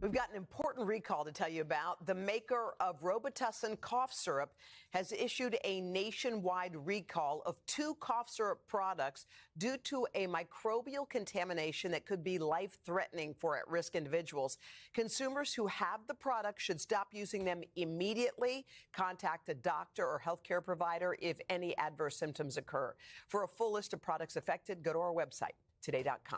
We've got an important recall to tell you about. The maker of Robitussin cough syrup has issued a nationwide recall of 2 cough syrup products due to a microbial contamination that could be life-threatening for at-risk individuals. Consumers who have the product should stop using them immediately. Contact a doctor or healthcare provider if any adverse symptoms occur. For a full list of products affected, go to our website, today.com.